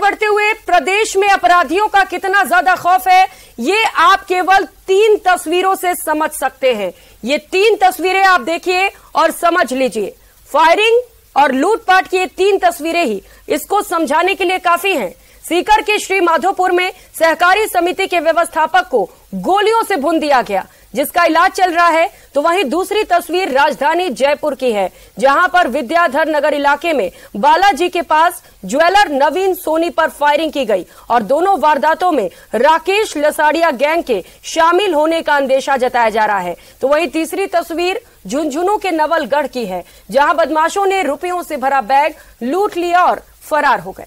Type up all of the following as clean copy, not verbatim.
बढ़ते हुए प्रदेश में अपराधियों का कितना ज्यादा खौफ है, ये आप केवल 3 तस्वीरों से समझ सकते हैं। ये 3 तस्वीरें आप देखिए और समझ लीजिए। फायरिंग और लूटपाट की ये 3 तस्वीरें ही इसको समझाने के लिए काफी हैं। सीकर के श्री माधोपुर में सहकारी समिति के व्यवस्थापक को गोलियों से भून दिया गया, जिसका इलाज चल रहा है। तो वहीं दूसरी तस्वीर राजधानी जयपुर की है, जहां पर विद्याधर नगर इलाके में बालाजी के पास ज्वेलर नवीन सोनी पर फायरिंग की गई और दोनों वारदातों में राकेश लसाड़िया गैंग के शामिल होने का अंदेशा जताया जा रहा है। तो वहीं तीसरी तस्वीर झुंझुनू के नवलगढ़ की है, जहां बदमाशों ने रुपयों से भरा बैग लूट लिया और फरार हो गए।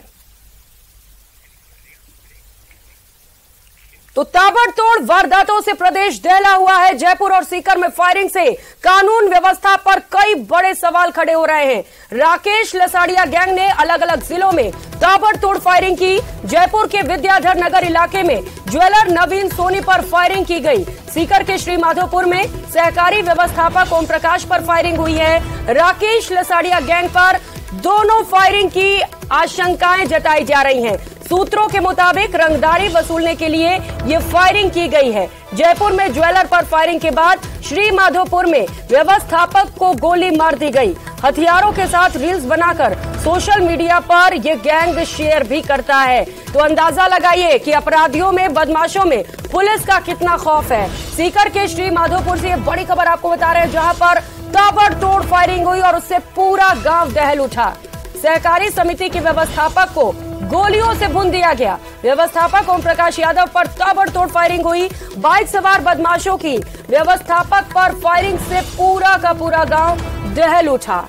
तो ताबड़तोड़ वारदातों से प्रदेश दहला हुआ है। जयपुर और सीकर में फायरिंग से कानून व्यवस्था पर कई बड़े सवाल खड़े हो रहे हैं। राकेश लसाड़िया गैंग ने अलग अलग जिलों में ताबड़तोड़ फायरिंग की। जयपुर के विद्याधर नगर इलाके में ज्वेलर नवीन सोनी पर फायरिंग की गई। सीकर के श्री माधोपुर में सहकारी व्यवस्थापक ओम प्रकाश पर फायरिंग हुई है। राकेश लसाड़िया गैंग पर दोनों फायरिंग की आशंकाएं जताई जा रही हैं। सूत्रों के मुताबिक रंगदारी वसूलने के लिए ये फायरिंग की गई है। जयपुर में ज्वेलर पर फायरिंग के बाद श्री माधोपुर में व्यवस्थापक को गोली मार दी गई। हथियारों के साथ रील्स बनाकर सोशल मीडिया पर यह गैंग शेयर भी करता है। तो अंदाजा लगाइए कि अपराधियों में, बदमाशों में पुलिस का कितना खौफ है। सीकर के श्री माधोपुर से यह बड़ी खबर आपको बता रहे हैं, जहां पर ताबड़तोड़ फायरिंग हुई और उससे पूरा गांव दहल उठा। सहकारी समिति के व्यवस्थापक को गोलियों से भून दिया गया। व्यवस्थापक ओम प्रकाश यादव पर ताबड़तोड़ फायरिंग हुई। बाइक सवार बदमाशों की व्यवस्थापक पर फायरिंग से पूरा का पूरा गांव दहल उठा।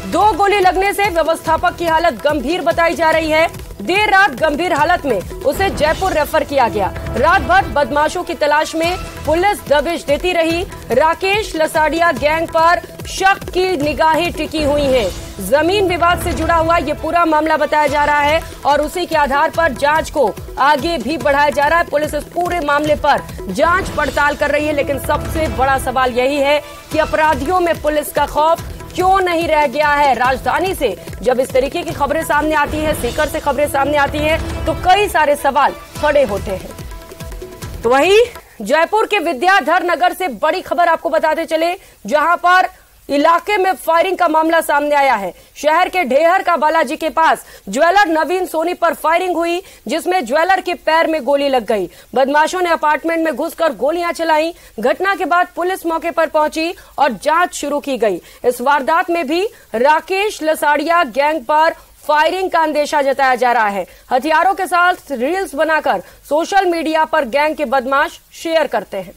2 गोली लगने से व्यवस्थापक की हालत गंभीर बताई जा रही है। देर रात गंभीर हालत में उसे जयपुर रेफर किया गया। रात भर बदमाशों की तलाश में पुलिस दबिश देती रही। राकेश लसाड़िया गैंग पर शक की निगाहें टिकी हुई हैं। जमीन विवाद से जुड़ा हुआ ये पूरा मामला बताया जा रहा है और उसी के आधार पर जांच को आगे भी बढ़ाया जा रहा है। पुलिस इस पूरे मामले पर जांच पड़ताल कर रही है, लेकिन सबसे बड़ा सवाल यही है कि अपराधियों में पुलिस का खौफ क्यों नहीं रह गया है। राजधानी से जब इस तरीके की खबरें सामने आती हैं, सीकर से खबरें सामने आती हैं, तो कई सारे सवाल खड़े होते हैं। तो वहीं जयपुर के विद्याधर नगर से बड़ी खबर आपको बताते चले, जहां पर इलाके में फायरिंग का मामला सामने आया है। शहर के ढेहर का बालाजी के पास ज्वेलर नवीन सोनी पर फायरिंग हुई, जिसमें ज्वेलर के पैर में गोली लग गई। बदमाशों ने अपार्टमेंट में घुसकर गोलियां चलाई। घटना के बाद पुलिस मौके पर पहुंची और जांच शुरू की गई। इस वारदात में भी राकेश लसाड़िया गैंग पर फायरिंग का अंदेशा जताया जा रहा है। हथियारों के साथ रील्स बनाकर सोशल मीडिया पर गैंग के बदमाश शेयर करते हैं।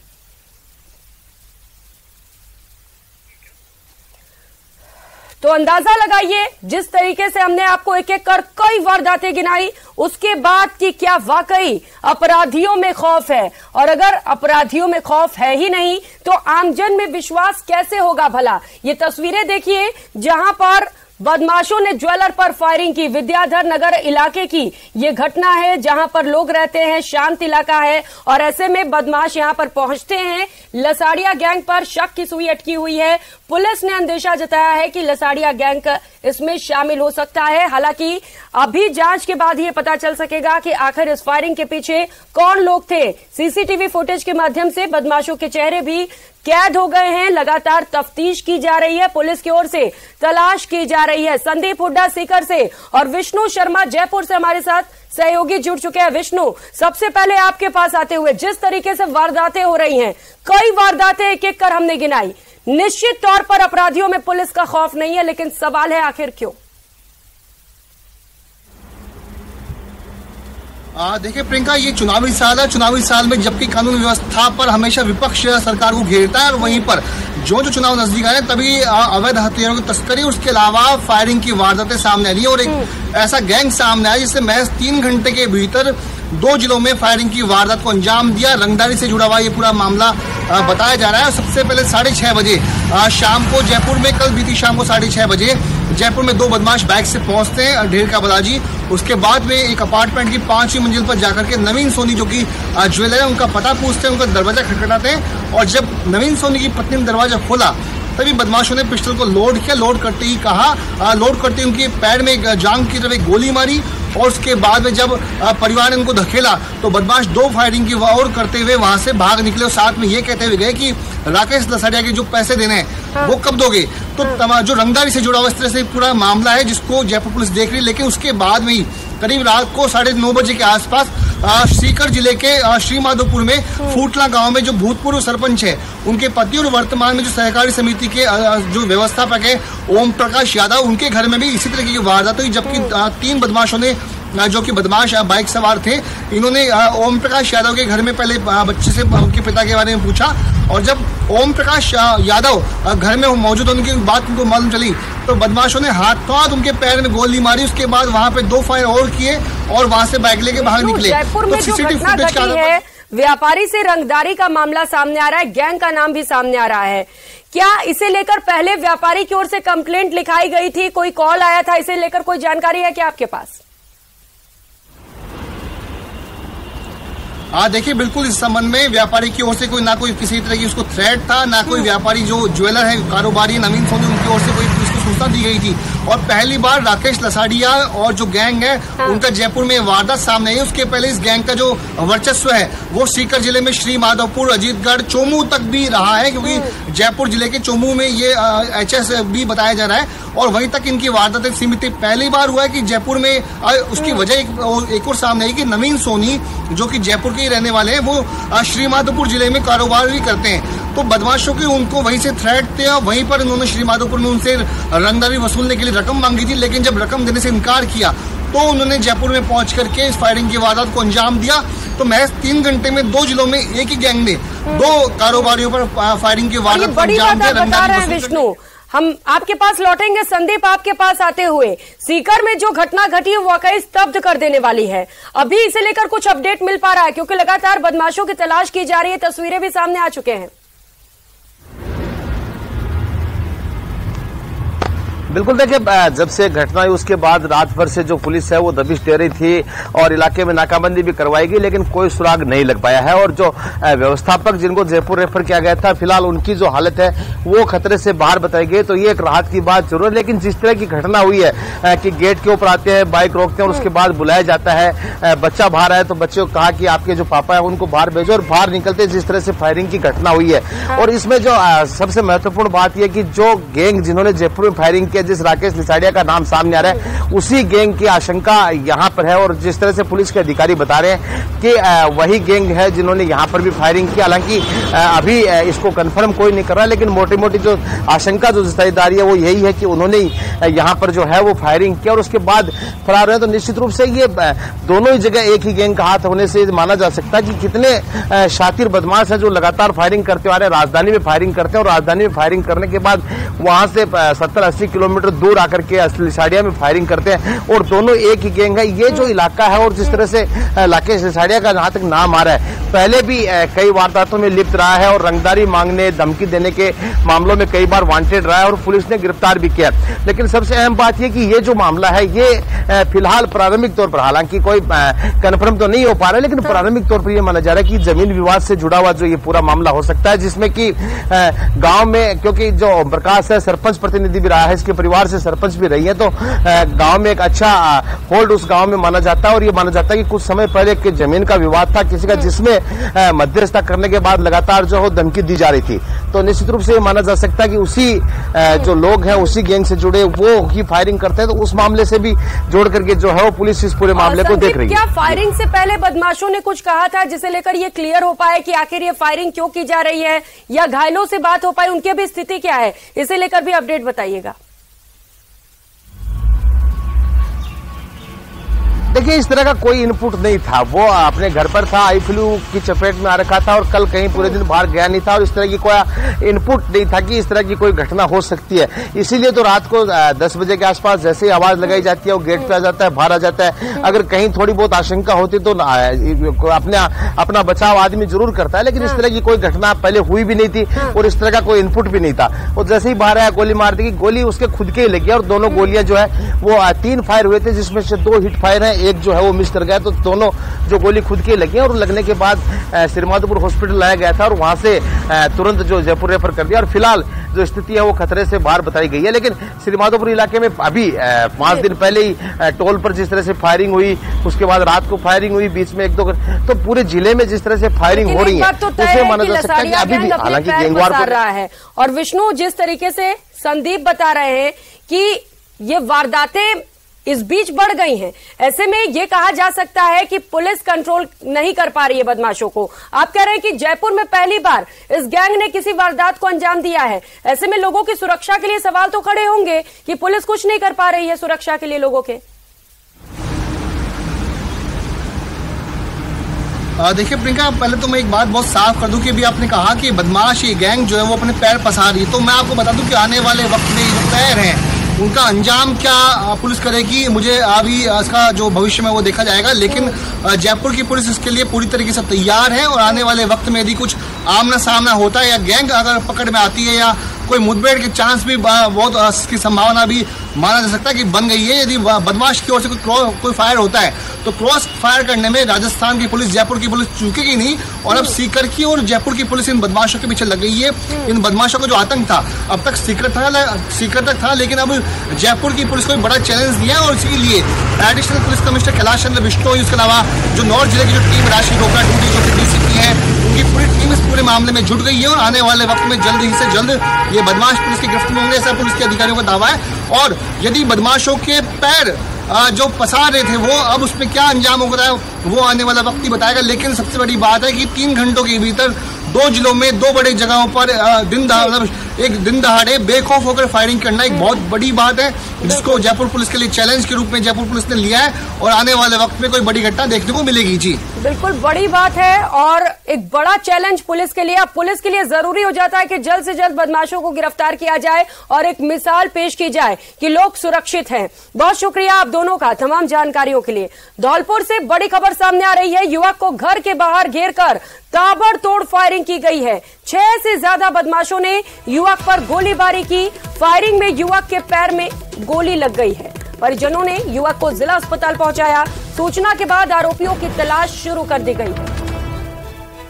तो अंदाजा लगाइए, जिस तरीके से हमने आपको एक एक कर कई वारदातें गिनाई, उसके बाद कि क्या वाकई अपराधियों में खौफ है। और अगर अपराधियों में खौफ है ही नहीं तो आमजन में विश्वास कैसे होगा भला। ये तस्वीरें देखिए, जहां पर बदमाशों ने ज्वेलर पर फायरिंग की। विद्याधर नगर इलाके की ये घटना है, जहां पर लोग रहते हैं, शांत इलाका है, और ऐसे में बदमाश यहां पर पहुंचते हैं। लसाड़िया गैंग पर शक की सुई अटकी हुई है। पुलिस ने अंदेशा जताया है कि लसाड़िया गैंग इसमें शामिल हो सकता है। हालांकि अभी जांच के बाद ये पता चल सकेगा कि आखिर इस फायरिंग के पीछे कौन लोग थे। सीसीटीवी फुटेज के माध्यम से बदमाशों के चेहरे भी कैद हो गए हैं। लगातार तफ्तीश की जा रही है, पुलिस की ओर से तलाश की जा रही है। संदीप हुड्डा सीकर से और विष्णु शर्मा जयपुर से हमारे साथ सहयोगी जुड़ चुके हैं। विष्णु, सबसे पहले आपके पास आते हुए, जिस तरीके से वारदातें हो रही हैं, कई वारदातें एक एक कर हमने गिनाई, निश्चित तौर पर अपराधियों में पुलिस का खौफ नहीं है, लेकिन सवाल है आखिर क्यों? देखिए प्रियंका, ये चुनावी साल है। चुनावी साल में जबकि कानून व्यवस्था पर हमेशा विपक्ष सरकार को घेरता है, और वहीं पर जो चुनाव नजदीक आए तभी अवैध हथियारों की तस्करी, उसके अलावा फायरिंग की वारदातें सामने आ रही है। और एक ऐसा गैंग सामने आया जिससे महज 3 घंटे के भीतर 2 जिलों में फायरिंग की वारदात को अंजाम दिया। रंगदारी से जुड़ा हुआ ये पूरा मामला बताया जा रहा है। सबसे पहले 6:30 बजे शाम को जयपुर में, कल बीती शाम को 6:30 बजे जयपुर में 2 बदमाश बाइक से पहुंचते हैं ढेर का बालाजी। उसके बाद में एक अपार्टमेंट की 5वीं मंजिल पर जाकर के नवीन सोनी, जो कि ज्वेलर है, उनका पता पूछते हैं, उनका दरवाजा खटखटाते हैं। और जब नवीन सोनी की पत्नी ने दरवाजा खोला तभी बदमाशों ने पिस्टल को लोड किया। लोड करते ही उनके पैर में जांग की तरफ एक गोली मारी और उसके बाद में जब परिवार ने उनको धकेला तो बदमाश 2 फायरिंग की और करते हुए वहां से भाग निकले और साथ में ये कहते हुए गए कि राकेश लसाड़िया के जो पैसे देने हैं वो कब दोगे। तो जो रंगदारी से जुड़ा हुआ इस तरह से पूरा मामला है जिसको जयपुर पुलिस देख रही है। लेकिन उसके बाद में ही करीब रात को 9:30 बजे के आसपास सीकर जिले के श्रीमाधोपुर में फूटला गांव में जो भूतपूर्व सरपंच है उनके पति और वर्तमान में जो सहकारी समिति के जो व्यवस्थापक है ओम प्रकाश यादव, उनके घर में भी इसी तरह की वारदात हुई। जबकि 3 बदमाशों ने जो कि बदमाश बाइक सवार थे, इन्होंने ओम प्रकाश यादव के घर में पहले बच्चे से उनके पिता के बारे में पूछा और जब ओम प्रकाश यादव घर में मौजूद उनकी बात उनको मालूम चली तो बदमाशों ने हाथों उनके पैर में गोली मारी। उसके बाद वहां पे 2 फायर और किए और वहां से बाइक लेके बाहर निकले। जयपुर में जो घटना घटी है, व्यापारी से रंगदारी का मामला सामने आ रहा है, गैंग का नाम भी सामने आ रहा है। क्या इसे लेकर पहले व्यापारी की ओर से कंप्लेंट लिखाई गई थी, कोई कॉल आया था, इसे लेकर कोई जानकारी है क्या आपके पास? देखिए बिल्कुल इस संबंध में व्यापारी की ओर से ना कोई किसी तरह की उसको थ्रेट था, ना कोई व्यापारी जो ज्वेलर है कारोबारी नवीन सोनी उनकी ओर से कोई उसको सूचना दी गई थी। और पहली बार राकेश लसाड़िया और जो गैंग है उनका जयपुर में वारदात सामने आई। उसके पहले इस गैंग का जो वर्चस्व है वो सीकर जिले में श्रीमाधोपुर, अजीतगढ़, चोमू तक भी रहा है, क्योंकि जयपुर जिले के चोमू में ये HS भी बताया जा रहा है और वहीं तक इनकी वारदातें सीमित। पहली बार हुआ है कि जयपुर में उसकी वजह एक और सामने आई कि नवीन सोनी जो कि जयपुर के ही रहने वाले हैं वो श्रीमाधोपुर जिले में कारोबार भी करते हैं। तो बदमाशों के उनको वहीं से थ्रेट थे और वहीं पर उन्होंने श्रीमाधोपुर में उनसे रंगदारी वसूलने के लिए रकम मांगी थी। लेकिन जब रकम देने से इनकार किया तो उन्होंने जयपुर में पहुंच करके इस फायरिंग की वारदात को अंजाम दिया। तो महज 3 घंटे में 2 जिलों में एक ही गैंग ने 2 कारोबारियों पर फायरिंग की वारदात को अंजाम दिया। विष्णु, हम आपके पास लौटेंगे, संदीप आपके पास आते हुए, सीकर में जो घटना घटी है वाकई स्तब्ध कर देने वाली है। अभी इसे लेकर कुछ अपडेट मिल पा रहा है क्योंकि लगातार बदमाशों की तलाश की जा रही है, तस्वीरें भी सामने आ चुके हैं। बिल्कुल देखिए, जब से घटना हुई उसके बाद रात भर से जो पुलिस है वो दबिश दे रही थी और इलाके में नाकाबंदी भी करवाई गई, लेकिन कोई सुराग नहीं लग पाया है। और जो व्यवस्थापक जिनको जयपुर रेफर किया गया था, फिलहाल उनकी जो हालत है वो खतरे से बाहर बताई गई। तो ये एक राहत की बात जरूर है, लेकिन जिस तरह की घटना हुई है कि गेट के ऊपर आते हैं, बाइक रोकते हैं और उसके बाद बुलाया जाता है, बच्चा बाहर आया तो बच्चे को कहा कि आपके जो पापा है उनको बाहर भेजो, और बाहर निकलते जिस तरह से फायरिंग की घटना हुई है। और इसमें जो सबसे महत्वपूर्ण बात यह कि जो गैंग जिन्होंने जयपुर में फायरिंग किया, जिस राकेश लसाड़िया का नाम सामने आ रहा है, उसी गैंग की आशंका यहां पर है। और जिस तरह से पुलिस के अधिकारी बता रहे हैं कि वही गैंग है जिन्होंने यहां पर भी फायरिंग की। हालांकि अभी इसको कंफर्म कोई नहीं कर रहा, लेकिन मोटी मोटी जो आशंका जो जताई जा रही है वो यही है कि उन्होंने यहां पर जो है वो फायरिंग किया और उसके बाद फरार हुए। तो निश्चित रूप से ये दोनों ही जगह एक ही गैंग का हाथ होने से माना जा सकता है कि कितने शातिर बदमाश है जो लगातार फायरिंग करते आ रहे हैं। राजधानी में फायरिंग करते हैं और राजधानी में फायरिंग करने के बाद वहां से 70-80 किलोमीटर दूर आकर के लसाड़िया में फायरिंग करते हैं और दोनों एक ही गैंग है। ये जो इलाका है और जिस तरह से राकेश लसाड़िया का जहां तक नाम आ रहा है, पहले भी कई वारदातों में लिप्त रहा है और रंगदारी मांगने, धमकी देने के मामलों में कई बार वांटेड रहा है और पुलिस ने गिरफ्तार भी किया। लेकिन सबसे अहम बात यह कि ये जो मामला है ये फिलहाल प्रारंभिक तौर पर, हालांकि कोई कन्फर्म तो नहीं हो पा रहा है, लेकिन प्रारंभिक तौर पर यह माना जा रहा है कि जमीन विवाद से जुड़ा हुआ जो ये पूरा मामला हो सकता है, जिसमें कि गांव में, क्योंकि जो ओम प्रकाश है सरपंच प्रतिनिधि भी रहा है, इसके परिवार से सरपंच भी रही है, तो गांव में एक अच्छा होल्ड उस गांव में माना जाता है। और ये माना जाता है कि कुछ समय पहले एक जमीन का विवाद था किसी का, जिसमें मध्यस्थता करने के बाद लगातार जो है धमकी दी जा रही थी। तो निश्चित रूप से ये माना जा सकता है कि उसी जो लोग हैं उसी गैंग से जुड़े वो ही फायरिंग करते हैं। तो उस मामले से भी जोड़ करके जो है वो पुलिस इस पूरे मामले को देख रही है। क्या फायरिंग से पहले बदमाशों ने कुछ कहा था जिसे लेकर ये क्लियर हो पाए कि आखिर ये फायरिंग क्यों की जा रही है, या घायलों से बात हो पाई, उनकी भी स्थिति क्या है, इसे लेकर भी अपडेट बताइएगा। देखिए, इस तरह का कोई इनपुट नहीं था, वो अपने घर पर था, आई फ्लू की चपेट में आ रखा था और कल कहीं पूरे दिन बाहर गया नहीं था और इस तरह की कोई इनपुट नहीं था कि इस तरह की कोई घटना हो सकती है। इसीलिए तो रात को 10 बजे के आसपास जैसे ही आवाज लगाई जाती है वो गेट पे आ जाता है, बाहर आ जाता है। अगर कहीं थोड़ी बहुत आशंका होती तो अपना बचाव आदमी जरूर करता है, लेकिन इस तरह की कोई घटना पहले हुई भी नहीं थी और इस तरह का कोई इनपुट भी नहीं था। और जैसे ही बाहर आया गोली मार दी, गोली उसके खुद के ही लगी और दोनों गोलियां जो है वो 3 फायर हुए थे, जिसमें से 2 हिट फायर है, एक जो है वो मिस कर गया, तो दोनों जो गोली खुद के लगी और लगने के बाद श्रीमाधोपुर हॉस्पिटल लाया गया था और वहां से तुरंत जो जयपुर रेफर कर दिया। और फिलहाल जो स्थिति है वो खतरे से बाहर बताई गई है। लेकिन श्रीमाधोपुर इलाके में अभी 5 दिन पहले ही टोल पर जिस तरह से फायरिंग हुई, उसके बाद रात को फायरिंग हुई, बीच में 1-2, तो पूरे जिले में जिस तरह से फायरिंग हो रही है उसे माना जा सकता है कि अभी भी हालांकि गैंगवार हो रहा है। और विष्णु, जिस तरीके से संदीप बता रहे हैं कि ये वारदातें इस बीच बढ़ गई हैं, ऐसे में ये कहा जा सकता है कि पुलिस कंट्रोल नहीं कर पा रही है बदमाशों को। आप कह रहे हैं कि जयपुर में पहली बार इस गैंग ने किसी वारदात को अंजाम दिया है, ऐसे में लोगों की सुरक्षा के लिए सवाल तो खड़े होंगे कि पुलिस कुछ नहीं कर पा रही है सुरक्षा के लिए लोगों के। देखिए प्रियंका, पहले तो मैं एक बात बहुत साफ कर दूं कि अभी आपने कहा कि बदमाश ये गैंग जो है वो अपने पैर पसार रही है, तो मैं आपको बता दूं कि आने वाले वक्त में जो पैर हैं उनका अंजाम क्या पुलिस करेगी, मुझे अभी इसका जो भविष्य में वो देखा जाएगा। लेकिन जयपुर की पुलिस इसके लिए पूरी तरीके से तैयार है और आने वाले वक्त में यदि कुछ आमना सामना होता है या गैंग अगर पकड़ में आती है या कोई मुठभेड़ के चांस भी बहुत की संभावना भी माना जा सकता है कि बन गई है। यदि बदमाश की ओर से कोई फायर होता है तो क्रॉस फायर करने में राजस्थान की पुलिस, जयपुर की पुलिस चूकेगी नहीं। और अब सीकर की और जयपुर की पुलिस इन बदमाशों के पीछे लग गई है। इन बदमाशों का जो आतंक था अब तक सीकर तक था, लेकिन अब जयपुर की पुलिस को बड़ा चैलेंज दिया और इसीलिए additional police commissioner Kailash Chandra Bishnoi, उसके अलावा जो नॉर्थ जिले की जो टीम राशि रोकड़ा ड्यूटी जो डीसीपी है, उनकी पूरी टीम इस पूरे मामले में जुट गई है और आने वाले वक्त में जल्द ही से जल्द ये बदमाश पुलिस की गिरफ्त में होंगे, ऐसा पुलिस के अधिकारियों का दावा है। और यदि बदमाशों के पैर जो पसार रहे थे वो अब उसमें क्या अंजाम हो रहा है वो आने वाला वक्त ही बताएगा। लेकिन सबसे बड़ी बात है कि 3 घंटों के भीतर 2 जिलों में 2 बड़ी जगहों पर दिन दहाड़े बेखौफ होकर फायरिंग करना एक बहुत बड़ी बात है, जिसको जयपुर पुलिस के लिए चैलेंज के रूप में जयपुर पुलिस ने लिया है और आने वाले वक्त में कोई बड़ी घटना देखने को मिलेगी। जी बिल्कुल बड़ी बात है और एक बड़ा चैलेंज पुलिस के लिए। अब पुलिस के लिए जरूरी हो जाता है कि जल्द से जल्द बदमाशों को गिरफ्तार किया जाए और एक मिसाल पेश की जाए कि लोग सुरक्षित हैं। बहुत शुक्रिया आप दोनों का तमाम जानकारियों के लिए। धौलपुर से बड़ी खबर सामने आ रही है, युवक को घर के बाहर घेरकर ताबड़तोड़ फायरिंग की गई है। 6 से ज्यादा बदमाशों ने युवक पर गोलीबारी की। फायरिंग में युवक के पैर में गोली लग गई है। परिजनों ने युवक को जिला अस्पताल पहुंचाया। सूचना के बाद आरोपियों की तलाश शुरू कर दी गई है।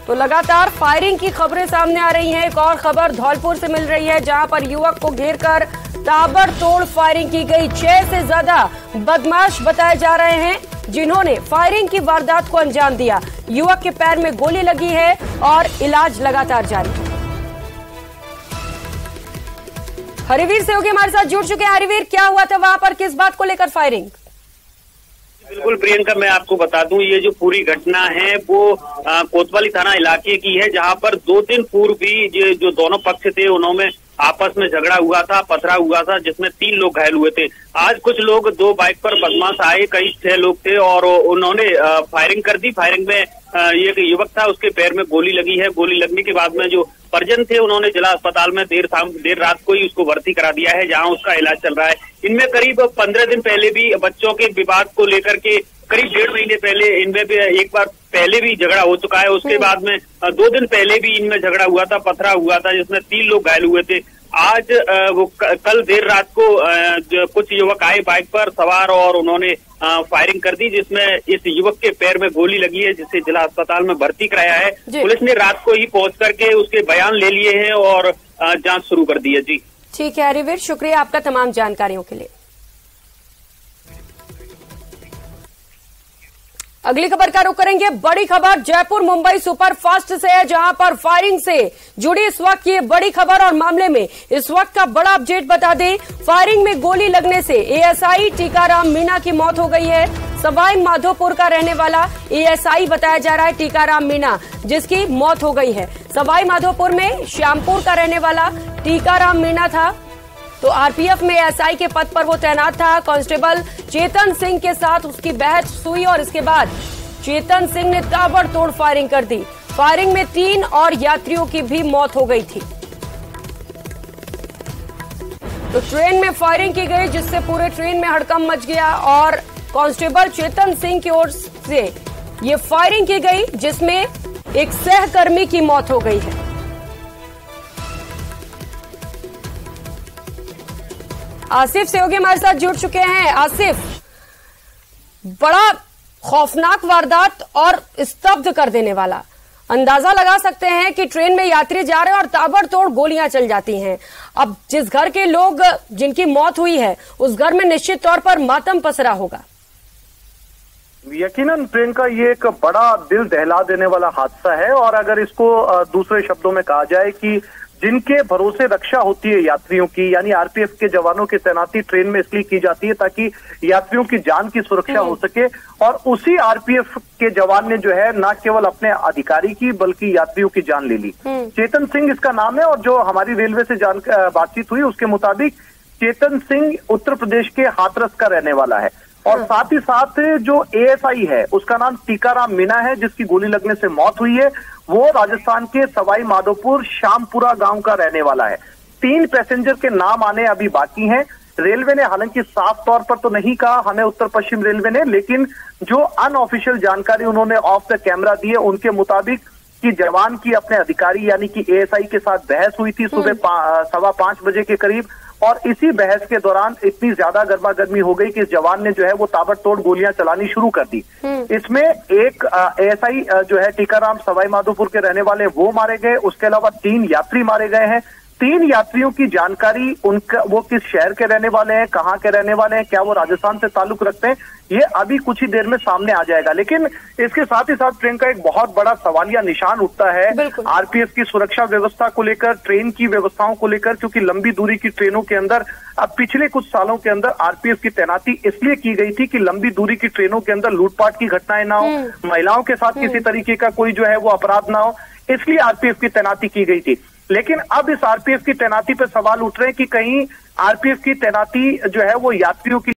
तो लगातार फायरिंग की खबरें सामने आ रही हैं। एक और खबर धौलपुर से मिल रही है, जहां पर युवक को घेरकर ताबड़तोड़ फायरिंग की गई। 6 से ज्यादा बदमाश बताए जा रहे हैं जिन्होंने फायरिंग की वारदात को अंजाम दिया। युवक के पैर में गोली लगी है और इलाज लगातार जारी है। हरिवीर सहयोगी हमारे साथ जुड़ चुके हैं। हरिवीर, क्या हुआ था वहां पर, किस बात को लेकर फायरिंग? बिल्कुल प्रियंका, मैं आपको बता दूं ये जो पूरी घटना है वो कोतवाली थाना इलाके की है, जहां पर 2 दिन पूर्व भी जो दोनों पक्ष थे उन्होंने आपस में झगड़ा हुआ था, पथरा हुआ था, जिसमें 3 लोग घायल हुए थे। आज कुछ लोग 2 बाइक पर बदमाश आए, कई 6 लोग थे और उन्होंने फायरिंग कर दी। फायरिंग में ये युवक था, उसके पैर में गोली लगी है। गोली लगने के बाद में जो परिजन थे उन्होंने जिला अस्पताल में देर रात को ही उसको भर्ती करा दिया है, जहां उसका इलाज चल रहा है। इनमें करीब 15 दिन पहले भी बच्चों के विवाद को लेकर के करीब 1.5 महीने पहले इनमें भी एक बार पहले भी झगड़ा हो चुका है। उसके बाद में 2 दिन पहले भी इनमें झगड़ा हुआ था, पथरा हुआ था, जिसमें 3 लोग घायल हुए थे। आज वो कल देर रात को कुछ युवक आए बाइक पर सवार और उन्होंने फायरिंग कर दी, जिसमें इस युवक के पैर में गोली लगी है, जिसे जिला अस्पताल में भर्ती कराया है। पुलिस ने रात को ही पहुंच करके उसके बयान ले लिए हैं और जांच शुरू कर दी है। जी ठीक है हरिवीर, शुक्रिया आपका तमाम जानकारियों के लिए। अगली खबर का रुख करेंगे। बड़ी खबर जयपुर मुंबई सुपरफास्ट से है, जहां पर फायरिंग से जुड़ी इस वक्त की बड़ी खबर और मामले में इस वक्त का बड़ा अपडेट बता दें। फायरिंग में गोली लगने से एएसआई टीकाराम मीणा की मौत हो गई है। सवाई माधोपुर का रहने वाला एएसआई बताया जा रहा है टीकाराम मीणा, जिसकी मौत हो गई है। सवाई माधोपुर में श्यामपुर का रहने वाला टीकाराम मीणा था, तो आरपीएफ में एएसआई के पद पर वो तैनात था। कांस्टेबल चेतन सिंह के साथ उसकी बहस हुई और इसके बाद चेतन सिंह ने ताबड़तोड़ फायरिंग कर दी। फायरिंग में 3 और यात्रियों की भी मौत हो गई थी। तो ट्रेन में फायरिंग की गई, जिससे पूरे ट्रेन में हड़कंप मच गया और कांस्टेबल चेतन सिंह की ओर से ये फायरिंग की गई, जिसमें एक सहकर्मी की मौत हो गई है। आसिफ सहयोगी हमारे साथ जुड़ चुके हैं। आसिफ, बड़ा खौफनाक वारदात और स्तब्ध कर देने वाला। अंदाजा लगा सकते हैं कि ट्रेन में यात्री जा रहे हैं और ताबड़तोड़ गोलियां चल जाती हैं। अब जिस घर के लोग जिनकी मौत हुई है उस घर में निश्चित तौर पर मातम पसरा होगा। यकीनन प्रियंका, ये एक बड़ा दिल दहला देने वाला हादसा है। और अगर इसको दूसरे शब्दों में कहा जाए कि जिनके भरोसे रक्षा होती है यात्रियों की, यानी आरपीएफ के जवानों की तैनाती ट्रेन में इसलिए की जाती है ताकि यात्रियों की जान की सुरक्षा हो सके, और उसी आरपीएफ के जवान ने जो है न केवल अपने अधिकारी की बल्कि यात्रियों की जान ले ली। चेतन सिंह इसका नाम है, और जो हमारी रेलवे से बातचीत हुई उसके मुताबिक चेतन सिंह उत्तर प्रदेश के हाथरस का रहने वाला है। और साथ ही साथ जो एएसआई है उसका नाम टीकाराम मीना है, जिसकी गोली लगने से मौत हुई है, वो राजस्थान के सवाई माधोपुर श्यामपुरा गांव का रहने वाला है। 3 पैसेंजर के नाम आने अभी बाकी हैं। रेलवे ने हालांकि साफ तौर पर तो नहीं कहा हमें, उत्तर पश्चिम रेलवे ने, लेकिन जो अनऑफिशियल जानकारी उन्होंने ऑफ द कैमरा दी है उनके मुताबिक कि जवान की अपने अधिकारी यानी कि एएसआई के साथ बहस हुई थी सुबह 5:15 बजे के करीब, और इसी बहस के दौरान इतनी ज्यादा गर्मागर्मी हो गई कि इस जवान ने जो है वो ताबड़तोड़ गोलियां चलानी शुरू कर दी। इसमें एक एएसआई जो है टीकाराम सवाई माधोपुर के रहने वाले वो मारे गए, उसके अलावा 3 यात्री मारे गए हैं। 3 यात्रियों की जानकारी उनका, वो किस शहर के रहने वाले हैं, कहाँ के रहने वाले हैं, क्या वो राजस्थान से ताल्लुक रखते हैं, ये अभी कुछ ही देर में सामने आ जाएगा। लेकिन इसके साथ ही साथ प्रियंका एक बहुत बड़ा सवालिया निशान उठता है आरपीएफ की सुरक्षा व्यवस्था को लेकर, ट्रेन की व्यवस्थाओं को लेकर, क्योंकि लंबी दूरी की ट्रेनों के अंदर अब पिछले कुछ सालों के अंदर आरपीएफ की तैनाती इसलिए की गई थी कि लंबी दूरी की ट्रेनों के अंदर लूटपाट की घटनाएं ना हो, महिलाओं के साथ किसी तरीके का कोई जो है वो अपराध ना हो, इसलिए आरपीएफ की तैनाती की गई थी। लेकिन अब इस आरपीएफ की तैनाती पर सवाल उठ रहे हैं कि कहीं आरपीएफ की तैनाती जो है वो यात्रियों की